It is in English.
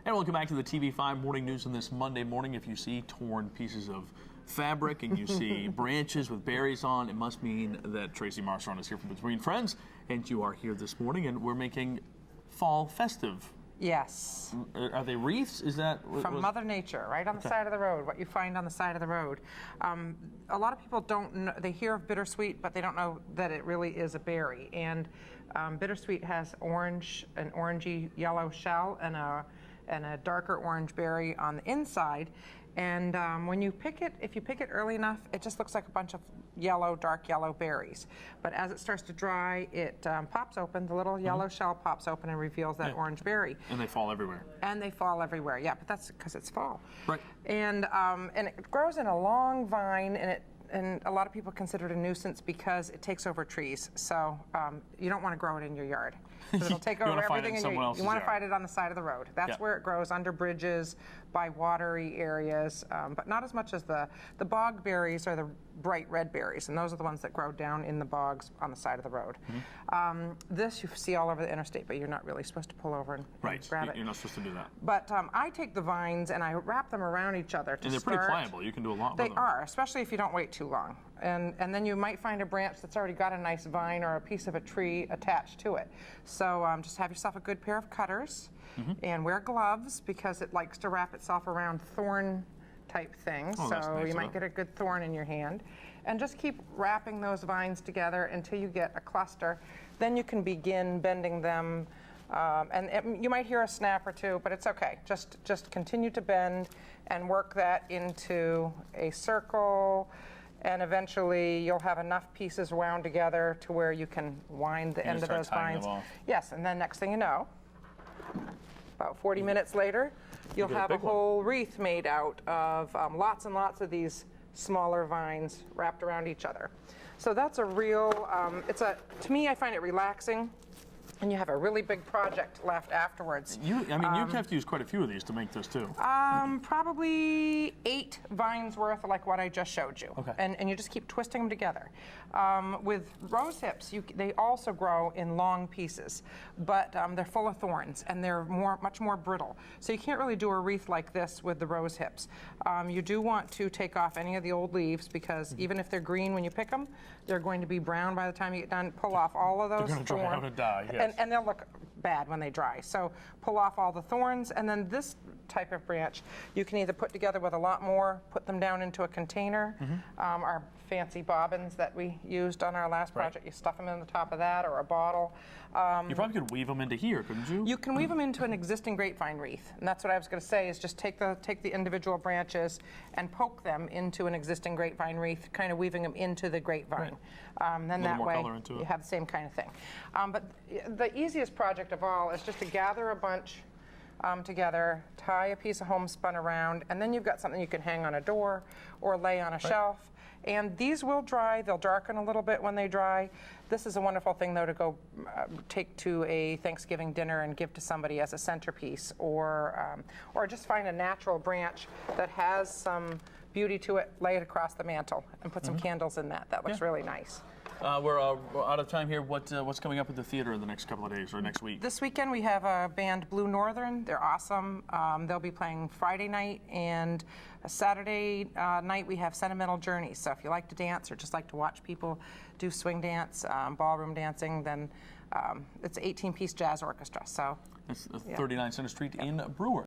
And welcome back to the TV5 Morning News on this Monday morning. If you see torn pieces of fabric and you see branches with berries on, it must mean that Tracy Marceron is here from Between Friends, and you are here this morning, and we're making fall festive. Yes. Are they wreaths? Is that from Mother Nature, right on the side of the road? What you find on the side of the road. A lot of people don't know. They hear of bittersweet, but they don't know that it really is a berry. And bittersweet has an orangey yellow shell, and a darker orange berry on the inside. And when you pick it, if you pick it early enough, it just looks like a bunch of dark yellow berries. But as it starts to dry, it pops open, the little yellow shell pops open and reveals that orange berry. And they fall everywhere. And they fall everywhere, yeah, but that's because it's fall. Right. And it grows in a long vine, and a lot of people consider it a nuisance because it takes over trees. So you don't want to grow it in your yard. So it'll take over everything in your yard. You want to find it on the side of the road. That's where it grows, under bridges, by watery areas, but not as much as the bog berries are the bright red berries, and those are the ones that grow down in the bogs on the side of the road. This you see all over the interstate, but you're not really supposed to pull over and grab it. You're not supposed to do that. But I take the vines and I wrap them around each other to And they're pretty pliable. You can do a lot with them. They are, especially if you don't wait too long. And then you might find a branch that's already got a nice vine or a piece of a tree attached to it. So just have yourself a good pair of cutters and wear gloves, because it likes to wrap itself around thorn type things. Oh, so nice, you might get a good thorn in your hand. And just keep wrapping those vines together until you get a cluster. Then you can begin bending them. You might hear a snap or two, but it's okay. Just continue to bend and work that into a circle. And eventually you'll have enough pieces wound together to where you can wind the end of those vines. Yes, and then next thing you know, about 40 minutes later, you'll have a whole wreath made out of lots and lots of these smaller vines wrapped around each other. So that's a real, to me, I find it relaxing. And you have a really big project left afterwards. You have to use quite a few of these to make this too. Probably 8 vines worth, like what I just showed you. Okay. And you just keep twisting them together. With rose hips, they also grow in long pieces, but they're full of thorns and they're much more brittle. So you can't really do a wreath like this with the rose hips. You do want to take off any of the old leaves, because even if they're green when you pick them, they're going to be brown by the time you get done. Pull off all of those. They're going to dry out and die. Yes. And they'll look bad when they dry. So pull off all the thorns, and then this type of branch you can either put together with a lot more, put them down into a container. Our fancy bobbins that we used on our last project, you stuff them in the top of that, or a bottle. You probably could weave them into here, couldn't you? You can weave them into an existing grapevine wreath, and that's what I was going to say, is just take the individual branches and poke them into an existing grapevine wreath, kind of weaving them into the grapevine. Then that way you have the same kind of thing. But the easiest project of all is just to gather a bunch together, tie a piece of homespun around, and then you've got something you can hang on a door or lay on a shelf. And these will dry. They'll darken a little bit when they dry. This is a wonderful thing, though, to go take to a Thanksgiving dinner and give to somebody as a centerpiece, or just find a natural branch that has some beauty to it, lay it across the mantle, and put some candles in that. That looks really nice. We're out of time here. What's coming up at the theater in the next couple of days, or next week? This weekend we have a band, Blue Northern. They're awesome. They'll be playing Friday night, and Saturday night we have Sentimental Journey. So if you like to dance or just like to watch people do swing dance, ballroom dancing, then it's an 18-piece jazz orchestra. So it's 39 Center Street in Brewer.